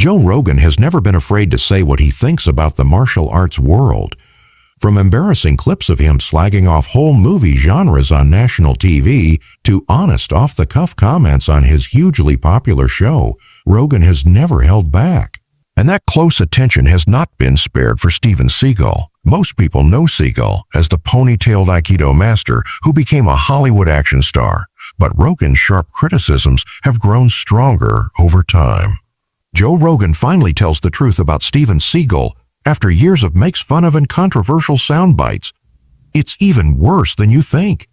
Joe Rogan has never been afraid to say what he thinks about the martial arts world. From embarrassing clips of him slagging off whole movie genres on national TV to honest off-the-cuff comments on his hugely popular show, Rogan has never held back. And that close attention has not been spared for Steven Seagal. Most people know Seagal as the ponytailed Aikido master who became a Hollywood action star, but Rogan's sharp criticisms have grown stronger over time. Joe Rogan finally tells the truth about Steven Seagal after years of makes fun of and controversial sound bites. It's even worse than you think.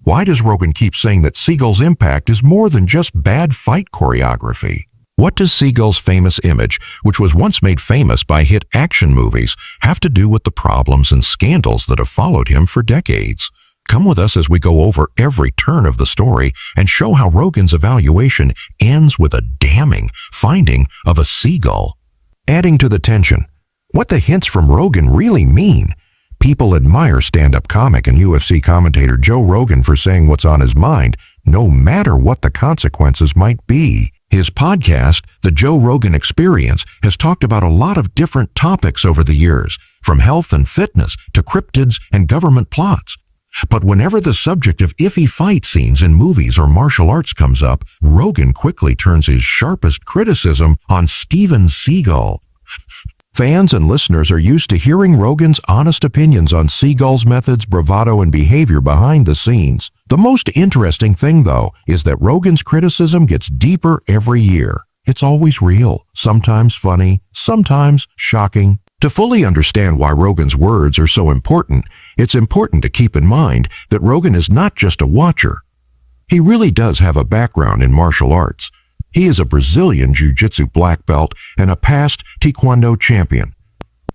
Why does Rogan keep saying that Seagal's impact is more than just bad fight choreography? What does Seagal's famous image, which was once made famous by hit action movies, have to do with the problems and scandals that have followed him for decades? Come with us as we go over every turn of the story and show how Rogan's evaluation ends with a damning finding of a Seagal. Adding to the tension, what the hints from Rogan really mean. People admire stand-up comic and UFC commentator Joe Rogan for saying what's on his mind, no matter what the consequences might be. His podcast, The Joe Rogan Experience, has talked about a lot of different topics over the years, from health and fitness to cryptids and government plots. But whenever the subject of iffy fight scenes in movies or martial arts comes up, Rogan quickly turns his sharpest criticism on Steven Seagal. Fans and listeners are used to hearing Rogan's honest opinions on Seagal's methods, bravado, and behavior behind the scenes. The most interesting thing, though, is that Rogan's criticism gets deeper every year. It's always real, sometimes funny, sometimes shocking. To fully understand why Rogan's words are so important, it's important to keep in mind that Rogan is not just a watcher. He really does have a background in martial arts. He is a Brazilian jiu-jitsu black belt and a past Taekwondo champion.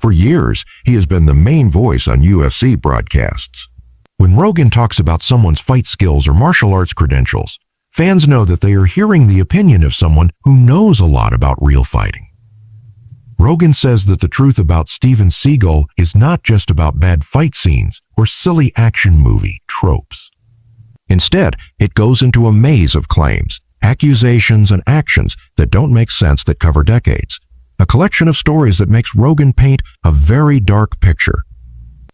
For years, he has been the main voice on UFC broadcasts. When Rogan talks about someone's fight skills or martial arts credentials, fans know that they are hearing the opinion of someone who knows a lot about real fighting. Rogan says that the truth about Steven Seagal is not just about bad fight scenes or silly action movie tropes. Instead, it goes into a maze of claims, accusations, and actions that don't make sense that cover decades. A collection of stories that makes Rogan paint a very dark picture.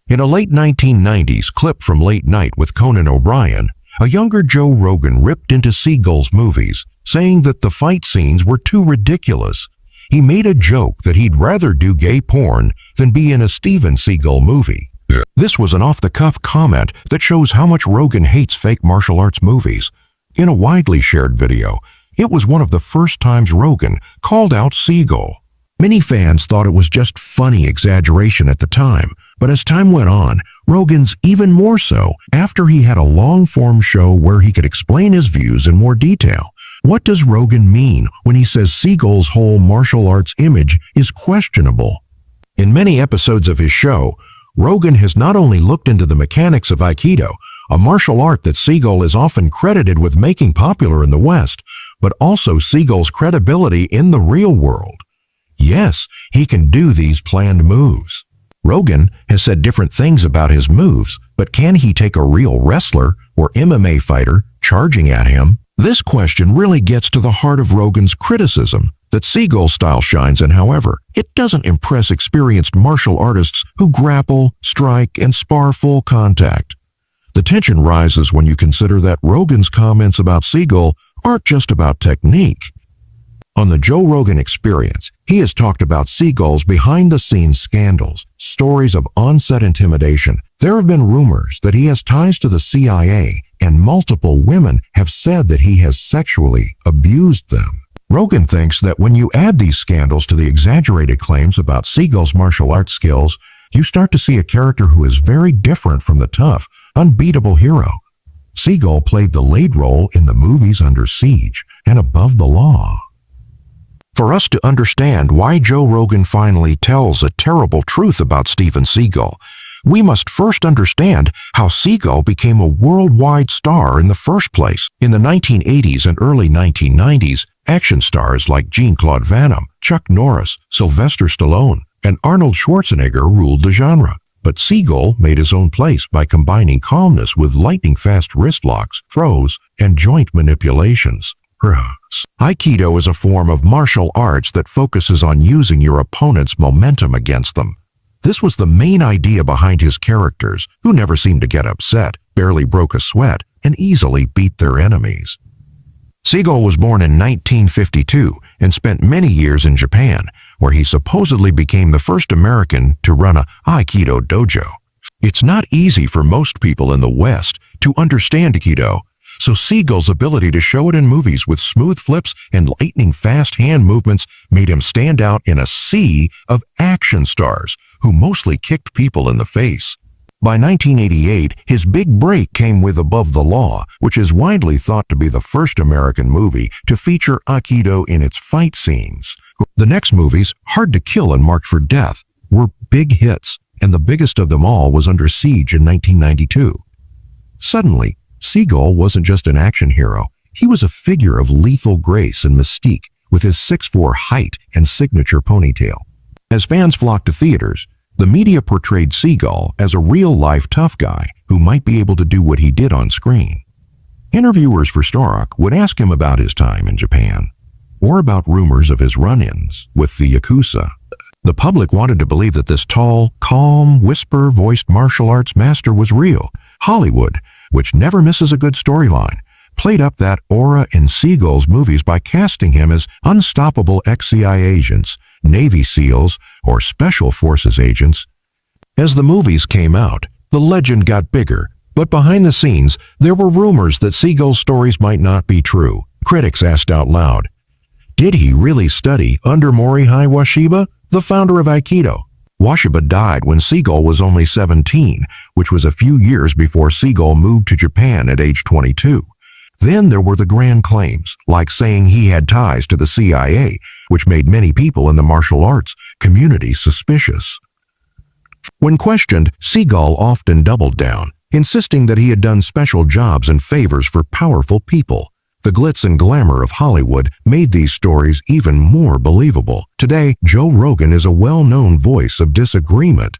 In a late 1990s clip from Late Night with Conan O'Brien, a younger Joe Rogan ripped into Seagal's movies, saying that the fight scenes were too ridiculous. He made a joke that he'd rather do gay porn than be in a Steven Seagal movie. This was an off-the-cuff comment that shows how much Rogan hates fake martial arts movies. In a widely shared video, it was one of the first times Rogan called out Seagal. Many fans thought it was just funny exaggeration at the time, but as time went on, Rogan's even more so after he had a long-form show where he could explain his views in more detail. What does Rogan mean when he says Seagal's whole martial arts image is questionable? In many episodes of his show, Rogan has not only looked into the mechanics of Aikido, a martial art that Seagal is often credited with making popular in the West, but also Seagal's credibility in the real world. Yes, he can do these planned moves. Rogan has said different things about his moves, but can he take a real wrestler or MMA fighter charging at him? This question really gets to the heart of Rogan's criticism that Seagal's style shines in. However, it doesn't impress experienced martial artists who grapple, strike, and spar full contact. The tension rises when you consider that Rogan's comments about Seagal aren't just about technique. On the Joe Rogan Experience, he has talked about Seagal's behind-the-scenes scandals, stories of on-set intimidation. There have been rumors that he has ties to the CIA, and multiple women have said that he has sexually abused them. Rogan thinks that when you add these scandals to the exaggerated claims about Seagal's martial arts skills, you start to see a character who is very different from the tough, unbeatable hero. Seagal played the lead role in the movies Under Siege and Above the Law. For us to understand why Joe Rogan finally tells a terrible truth about Steven Seagal, we must first understand how Seagal became a worldwide star in the first place. In the 1980s and early 1990s, action stars like Jean-Claude Van Damme, Chuck Norris, Sylvester Stallone, and Arnold Schwarzenegger ruled the genre. But Seagal made his own place by combining calmness with lightning-fast wrist locks, throws, and joint manipulations. Aikido is a form of martial arts that focuses on using your opponent's momentum against them. This was the main idea behind his characters, who never seemed to get upset, barely broke a sweat, and easily beat their enemies. Seagal was born in 1952 and spent many years in Japan, where he supposedly became the first American to run a Aikido dojo. It's not easy for most people in the West to understand Aikido, so Seagal's ability to show it in movies with smooth flips and lightning-fast hand movements made him stand out in a sea of action stars who mostly kicked people in the face. By 1988, his big break came with Above the Law, which is widely thought to be the first American movie to feature Aikido in its fight scenes. The next movies, Hard to Kill and Marked for Death, were big hits, and the biggest of them all was Under Siege in 1992. Suddenly, Seagal wasn't just an action hero, he was a figure of lethal grace and mystique with his 6'4" height and signature ponytail. As fans flocked to theaters, the media portrayed Seagal as a real-life tough guy who might be able to do what he did on screen. Interviewers for Starrock would ask him about his time in Japan, or about rumors of his run-ins with the Yakuza. The public wanted to believe that this tall, calm, whisper-voiced martial arts master was real. Hollywood, which never misses a good storyline, played up that aura in Seagal's movies by casting him as unstoppable ex-CIA agents, Navy SEALs, or Special Forces agents. As the movies came out, the legend got bigger, but behind the scenes, there were rumors that Seagal's stories might not be true. Critics asked out loud, did he really study under Morihei Ueshiba, the founder of Aikido? Ueshiba died when Seagal was only 17, which was a few years before Seagal moved to Japan at age 22. Then there were the grand claims, like saying he had ties to the CIA, which made many people in the martial arts community suspicious. When questioned, Seagal often doubled down, insisting that he had done special jobs and favors for powerful people. The glitz and glamour of Hollywood made these stories even more believable. Today, Joe Rogan is a well-known voice of disagreement.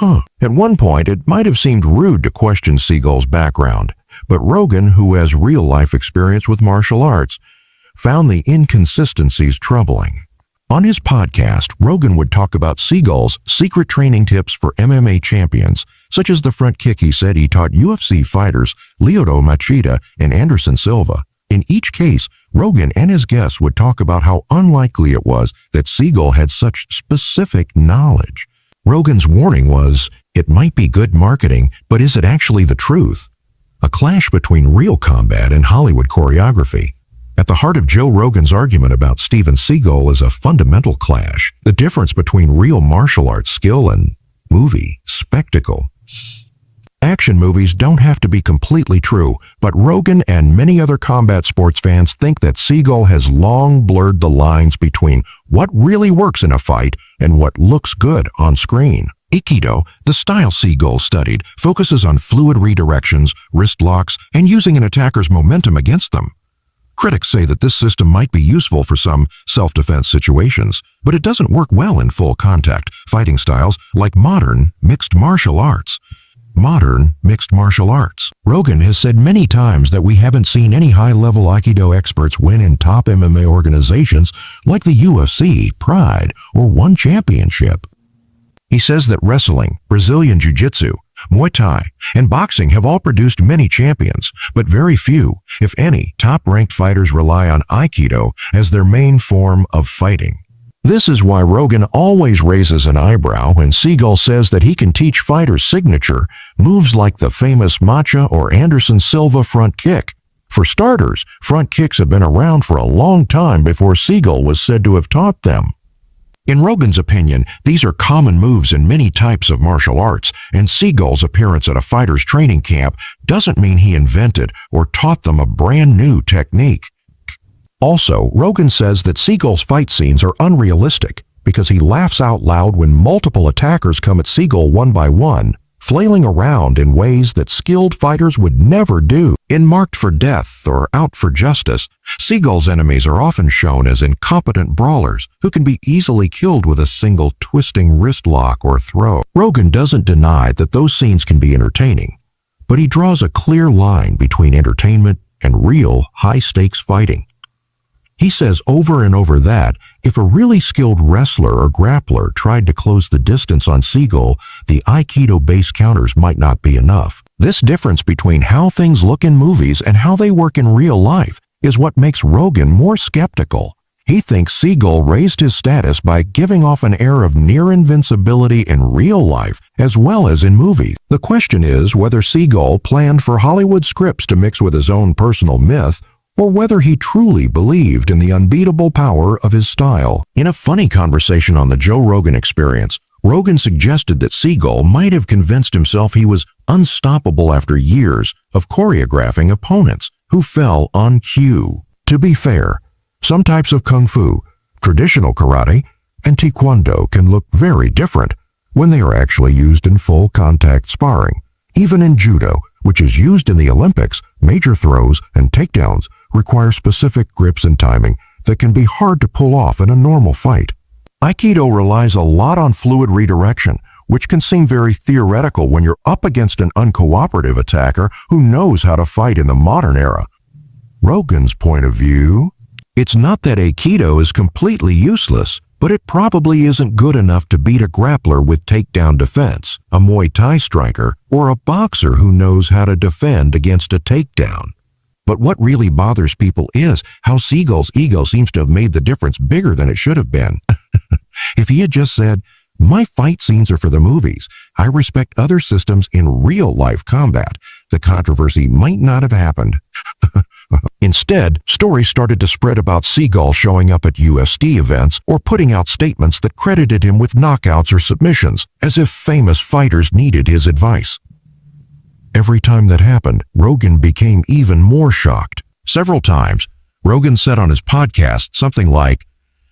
At one point, it might have seemed rude to question Seagal's background, but Rogan, who has real-life experience with martial arts, found the inconsistencies troubling. On his podcast, Rogan would talk about Seagal's secret training tips for MMA champions, such as the front kick he said he taught UFC fighters Lyoto Machida and Anderson Silva. In each case, Rogan and his guests would talk about how unlikely it was that Seagal had such specific knowledge. Rogan's warning was, it might be good marketing, but is it actually the truth? A clash between real combat and Hollywood choreography. At the heart of Joe Rogan's argument about Steven Seagal is a fundamental clash, the difference between real martial arts skill and movie spectacle. Action movies don't have to be completely true, but Rogan and many other combat sports fans think that Seagal has long blurred the lines between what really works in a fight and what looks good on screen. Aikido, the style Seagal studied, focuses on fluid redirections, wrist locks, and using an attacker's momentum against them. Critics say that this system might be useful for some self-defense situations, but it doesn't work well in full contact fighting styles like modern mixed martial arts. Rogan has said many times that we haven't seen any high-level Aikido experts win in top MMA organizations like the UFC, Pride, or One Championship. He says that wrestling, Brazilian Jiu-Jitsu, Muay Thai, and boxing have all produced many champions, but very few, if any, top-ranked fighters rely on Aikido as their main form of fighting. This is why Rogan always raises an eyebrow when Seagal says that he can teach fighters signature moves like the famous Macha or Anderson Silva front kick. For starters, front kicks have been around for a long time before Seagal was said to have taught them. In Rogan's opinion, these are common moves in many types of martial arts, and Seagal's appearance at a fighter's training camp doesn't mean he invented or taught them a brand new technique. Also, Rogan says that Seagal's fight scenes are unrealistic because he laughs out loud when multiple attackers come at Seagal one by one, flailing around in ways that skilled fighters would never do. In Marked for Death or Out for Justice, Seagal's enemies are often shown as incompetent brawlers who can be easily killed with a single twisting wrist lock or throw. Rogan doesn't deny that those scenes can be entertaining, but he draws a clear line between entertainment and real high-stakes fighting. He says over and over that if a really skilled wrestler or grappler tried to close the distance on Seagal, the Aikido base counters might not be enough. This difference between how things look in movies and how they work in real life is what makes Rogan more skeptical. He thinks Seagal raised his status by giving off an air of near invincibility in real life as well as in movies. The question is whether Seagal planned for Hollywood scripts to mix with his own personal myth, or whether he truly believed in the unbeatable power of his style. In a funny conversation on the Joe Rogan Experience, Rogan suggested that Seagal might have convinced himself he was unstoppable after years of choreographing opponents who fell on cue. To be fair, some types of kung fu, traditional karate, and taekwondo can look very different when they are actually used in full contact sparring. Even in judo, which is used in the Olympics, major throws and takedowns require specific grips and timing that can be hard to pull off in a normal fight. Aikido relies a lot on fluid redirection, which can seem very theoretical when you're up against an uncooperative attacker who knows how to fight in the modern era. Rogan's point of view: it's not that Aikido is completely useless, but it probably isn't good enough to beat a grappler with takedown defense, a Muay Thai striker, or a boxer who knows how to defend against a takedown. But what really bothers people is how Seagal's ego seems to have made the difference bigger than it should have been. If he had just said, "My fight scenes are for the movies. I respect other systems in real-life combat," the controversy might not have happened. Instead, stories started to spread about Seagal showing up at UFC events or putting out statements that credited him with knockouts or submissions, as if famous fighters needed his advice. Every time that happened, Rogan became even more shocked. Several times, Rogan said on his podcast something like,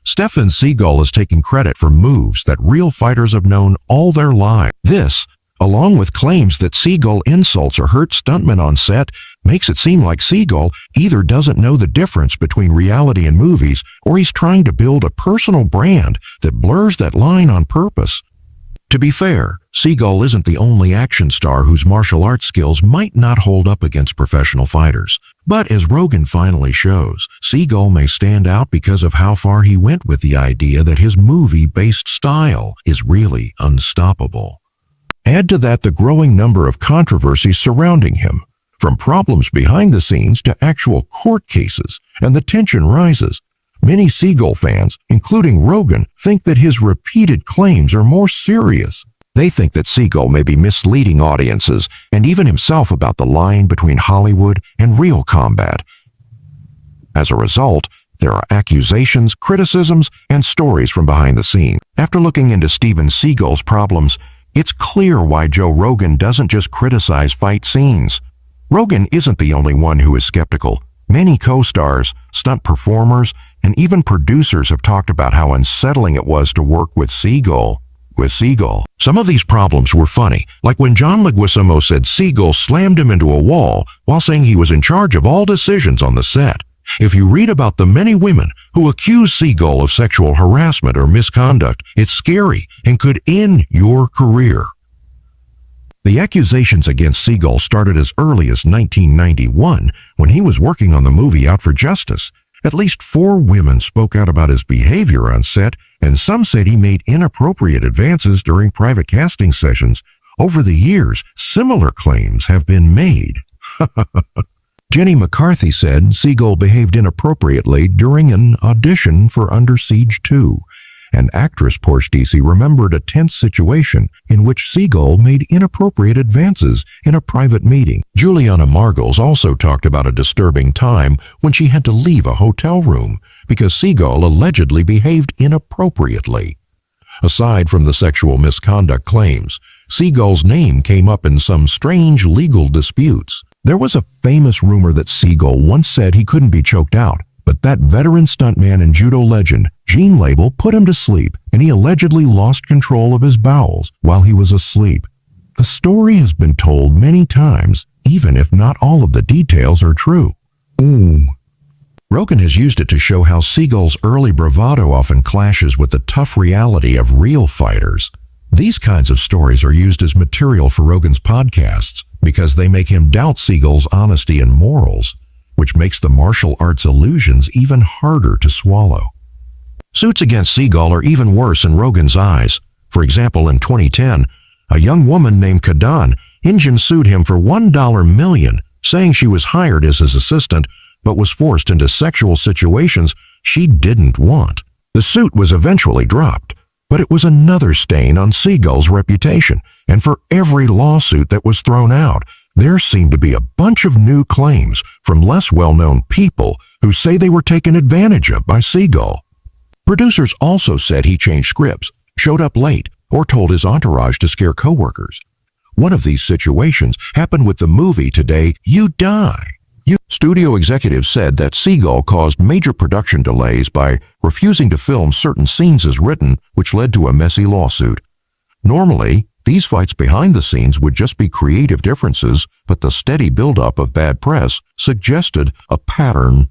"Stefan Seagal is taking credit for moves that real fighters have known all their lives." This, along with claims that Seagal insults or hurts stuntmen on set, makes it seem like Seagal either doesn't know the difference between reality and movies, or he's trying to build a personal brand that blurs that line on purpose. To be fair, Seagal isn't the only action star whose martial arts skills might not hold up against professional fighters. But as Rogan finally shows, Seagal may stand out because of how far he went with the idea that his movie-based style is really unstoppable. Add to that the growing number of controversies surrounding him, from problems behind the scenes to actual court cases, and the tension rises. Many Seagal fans, including Rogan, think that his repeated claims are more serious. They think that Seagal may be misleading audiences and even himself about the line between Hollywood and real combat. As a result, there are accusations, criticisms, and stories from behind the scenes. After looking into Steven Seagal's problems, it's clear why Joe Rogan doesn't just criticize fight scenes. Rogan isn't the only one who is skeptical. Many co-stars, stunt performers, and even producers have talked about how unsettling it was to work with Seagal. Some of these problems were funny, like when John Leguizamo said Seagal slammed him into a wall while saying he was in charge of all decisions on the set. If you read about the many women who accuse Seagal of sexual harassment or misconduct, it's scary and could end your career. The accusations against Seagal started as early as 1991 when he was working on the movie Out for Justice. At least 4 women spoke out about his behavior on set, and some said he made inappropriate advances during private casting sessions. Over the years, similar claims have been made. Jenny McCarthy said Seagal behaved inappropriately during an audition for Under Siege 2. And actress Porsche DC remembered a tense situation in which Seagal made inappropriate advances in a private meeting. Juliana Margulies also talked about a disturbing time when she had to leave a hotel room because Seagal allegedly behaved inappropriately. Aside from the sexual misconduct claims, Seagal's name came up in some strange legal disputes. There was a famous rumor that Seagal once said he couldn't be choked out, but that veteran stuntman and judo legend, Gene Label, put him to sleep, and he allegedly lost control of his bowels while he was asleep. The story has been told many times, even if not all of the details are true. Rogan has used it to show how Seagal's early bravado often clashes with the tough reality of real fighters. These kinds of stories are used as material for Rogan's podcasts because they make him doubt Seagal's honesty and morals. which makes the martial arts illusions even harder to swallow. Suits against Seagal are even worse in Rogan's eyes. For example, in 2010, a young woman named Kadan Injun sued him for $1 million, saying she was hired as his assistant but was forced into sexual situations she didn't want. The suit was eventually dropped, but it was another stain on Seagal's reputation, and for every lawsuit that was thrown out, there seemed to be a bunch of new claims from less well-known people who say they were taken advantage of by Seagal. Producers also said he changed scripts, showed up late, or told his entourage to scare coworkers. One of these situations happened with the movie Today You Die. Studio executives said that Seagal caused major production delays by refusing to film certain scenes as written, which led to a messy lawsuit. Normally, these fights behind the scenes would just be creative differences, but the steady buildup of bad press suggested a pattern.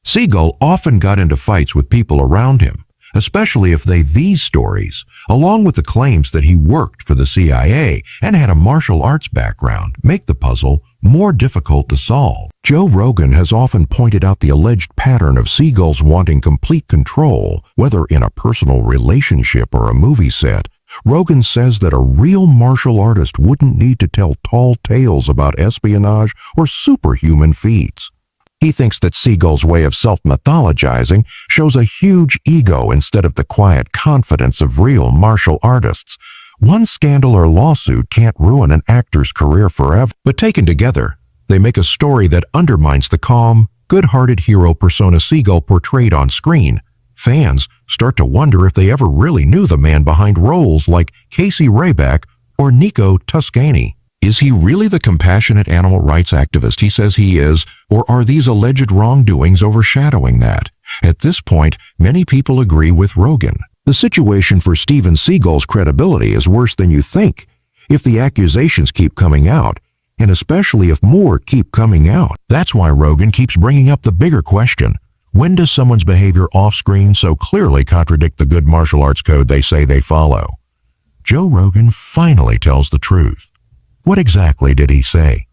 Seagal often got into fights with people around him, especially if these stories, along with the claims that he worked for the CIA and had a martial arts background, make the puzzle more difficult to solve. Joe Rogan has often pointed out the alleged pattern of Seagal's wanting complete control, whether in a personal relationship or a movie set. Rogan says that a real martial artist wouldn't need to tell tall tales about espionage or superhuman feats. He thinks that Seagal's way of self-mythologizing shows a huge ego instead of the quiet confidence of real martial artists. One scandal or lawsuit can't ruin an actor's career forever, but taken together, they make a story that undermines the calm, good-hearted hero persona Seagal portrayed on screen. Fans start to wonder if they ever really knew the man behind roles like Casey Ryback or Nico Tuscany. Is he really the compassionate animal rights activist he says he is, or are these alleged wrongdoings overshadowing that? At this point, many people agree with Rogan. The situation for Steven Seagal's credibility is worse than you think. If the accusations keep coming out, and especially if more keep coming out, that's why Rogan keeps bringing up the bigger question. When does someone's behavior off-screen so clearly contradict the good martial arts code they say they follow? Joe Rogan finally tells the truth. What exactly did he say?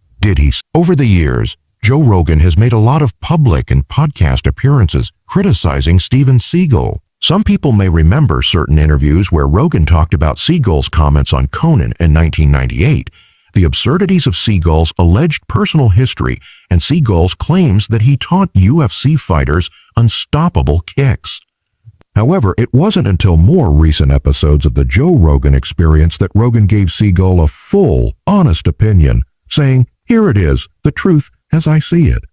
Over the years, Joe Rogan has made a lot of public and podcast appearances criticizing Steven Seagal. Some people may remember certain interviews where Rogan talked about Seagal's comments on Conan in 1998, the absurdities of Seagal's alleged personal history, and Seagal's claims that he taught UFC fighters unstoppable kicks. However, it wasn't until more recent episodes of the Joe Rogan Experience that Rogan gave Seagal a full, honest opinion, saying, "Here it is, the truth as I see it."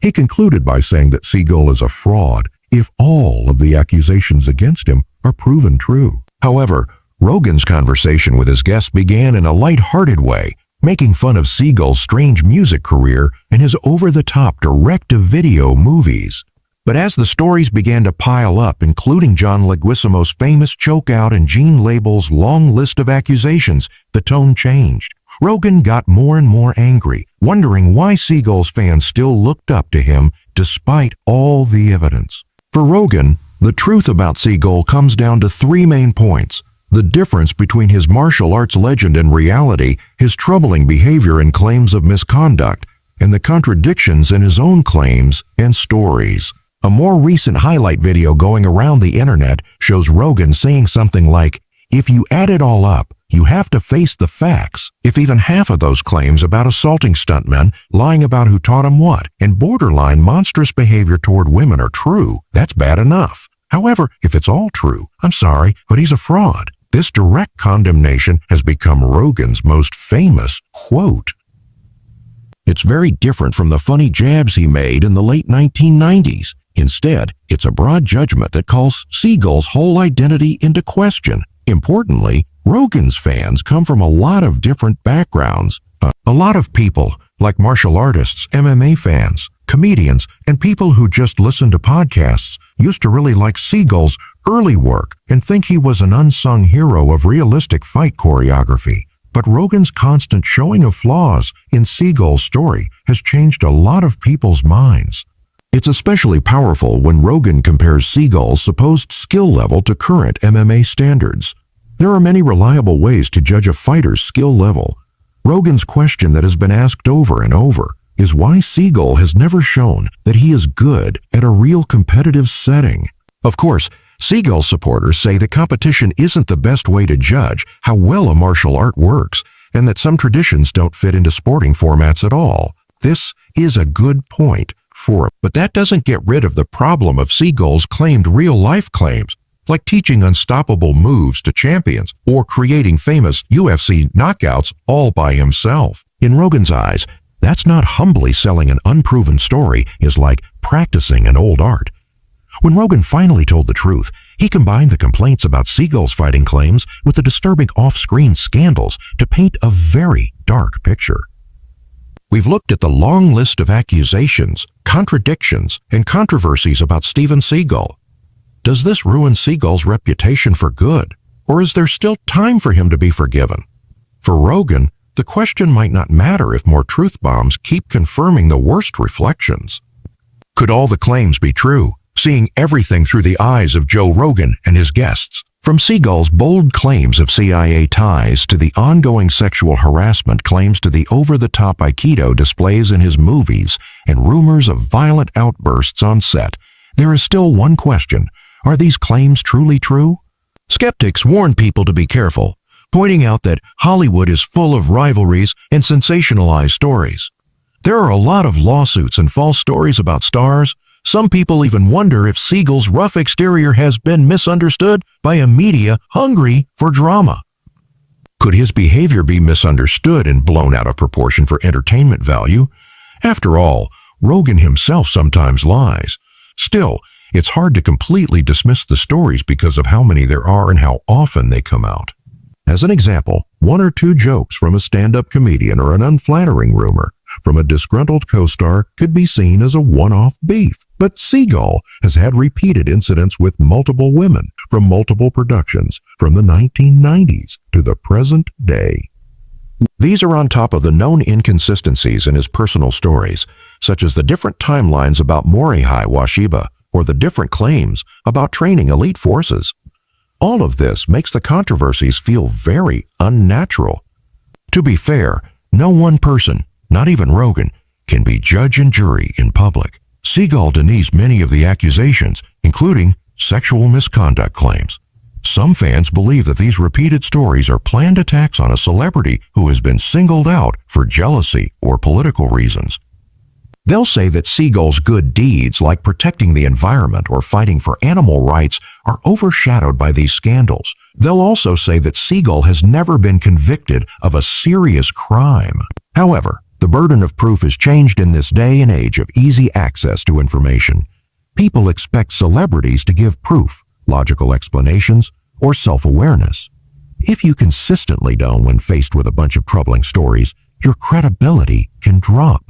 He concluded by saying that Seagal is a fraud if all of the accusations against him are proven true. However, Rogan's conversation with his guest began in a light-hearted way, making fun of Seagal's strange music career and his over-the-top direct-to-video movies. But as the stories began to pile up, including John Leguizamo's famous chokeout and Gene Label's long list of accusations, the tone changed. Rogan got more and more angry, wondering why Seagal's fans still looked up to him despite all the evidence. For Rogan, the truth about Seagal comes down to three main points: the difference between his martial arts legend and reality, his troubling behavior and claims of misconduct, and the contradictions in his own claims and stories. A more recent highlight video going around the internet shows Rogan saying something like, "If you add it all up, you have to face the facts. If even half of those claims about assaulting stuntmen, lying about who taught him what, and borderline monstrous behavior toward women are true, that's bad enough. However, if it's all true, I'm sorry, but he's a fraud." This direct condemnation has become Rogan's most famous quote. It's very different from the funny jabs he made in the late 1990s. Instead, it's a broad judgment that calls Seagal's whole identity into question. Importantly, Rogan's fans come from a lot of different backgrounds. A lot of people, like martial artists, MMA fans, comedians, and people who just listen to podcasts, used to really like Seagal's early work and think he was an unsung hero of realistic fight choreography. But Rogan's constant showing of flaws in Seagal's story has changed a lot of people's minds. It's especially powerful when Rogan compares Seagal's supposed skill level to current MMA standards. There are many reliable ways to judge a fighter's skill level. Rogan's question that has been asked over and over is why Seagal has never shown that he is good at a real competitive setting. Of course, Seagal supporters say that competition isn't the best way to judge how well a martial art works, and that some traditions don't fit into sporting formats at all. This is a good point for him, but that doesn't get rid of the problem of Seagal's claimed real-life claims, like teaching unstoppable moves to champions or creating famous UFC knockouts all by himself. In Rogan's eyes, that's not humbly selling an unproven story, is like practicing an old art. When Rogan finally told the truth, he combined the complaints about Seagal's fighting claims with the disturbing off-screen scandals to paint a very dark picture. We've looked at the long list of accusations, contradictions, and controversies about Steven Seagal. Does this ruin Seagal's reputation for good, or is there still time for him to be forgiven? For Rogan, the question might not matter if more truth bombs keep confirming the worst reflections. Could all the claims be true, seeing everything through the eyes of Joe Rogan and his guests? From Seagal's bold claims of CIA ties to the ongoing sexual harassment claims to the over-the-top Aikido displays in his movies and rumors of violent outbursts on set, there is still one question. Are these claims truly true? Skeptics warn people to be careful, pointing out that Hollywood is full of rivalries and sensationalized stories. There are a lot of lawsuits and false stories about stars. Some people even wonder if Seagal's rough exterior has been misunderstood by a media hungry for drama. Could his behavior be misunderstood and blown out of proportion for entertainment value? After all, Rogan himself sometimes lies. Still, it's hard to completely dismiss the stories because of how many there are and how often they come out. As an example, one or two jokes from a stand-up comedian or an unflattering rumor from a disgruntled co-star could be seen as a one-off beef. But Seagal has had repeated incidents with multiple women from multiple productions from the 1990s to the present day. These are on top of the known inconsistencies in his personal stories, such as the different timelines about Morihei Washiba or the different claims about training elite forces. All of this makes the controversies feel very unnatural. To be fair, no one person, not even Rogan, can be judge and jury in public. Seagal denies many of the accusations, including sexual misconduct claims. Some fans believe that these repeated stories are planned attacks on a celebrity who has been singled out for jealousy or political reasons. They'll say that Seagal's good deeds, like protecting the environment or fighting for animal rights, are overshadowed by these scandals. They'll also say that Seagal has never been convicted of a serious crime. However, the burden of proof has changed in this day and age of easy access to information. People expect celebrities to give proof, logical explanations, or self-awareness. If you consistently don't when faced with a bunch of troubling stories, your credibility can drop.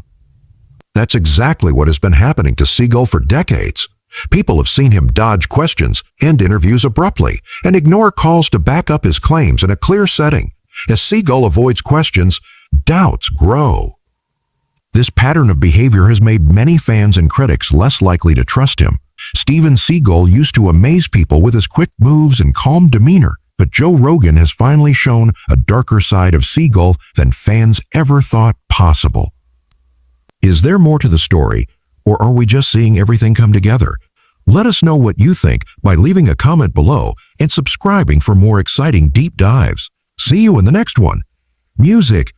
That's exactly what has been happening to Seagal for decades. People have seen him dodge questions, end interviews abruptly, and ignore calls to back up his claims in a clear setting. As Seagal avoids questions, doubts grow. This pattern of behavior has made many fans and critics less likely to trust him. Steven Seagal used to amaze people with his quick moves and calm demeanor, but Joe Rogan has finally shown a darker side of Seagal than fans ever thought possible. Is there more to the story, or are we just seeing everything come together? Let us know what you think by leaving a comment below and subscribing for more exciting deep dives. See you in the next one. Music.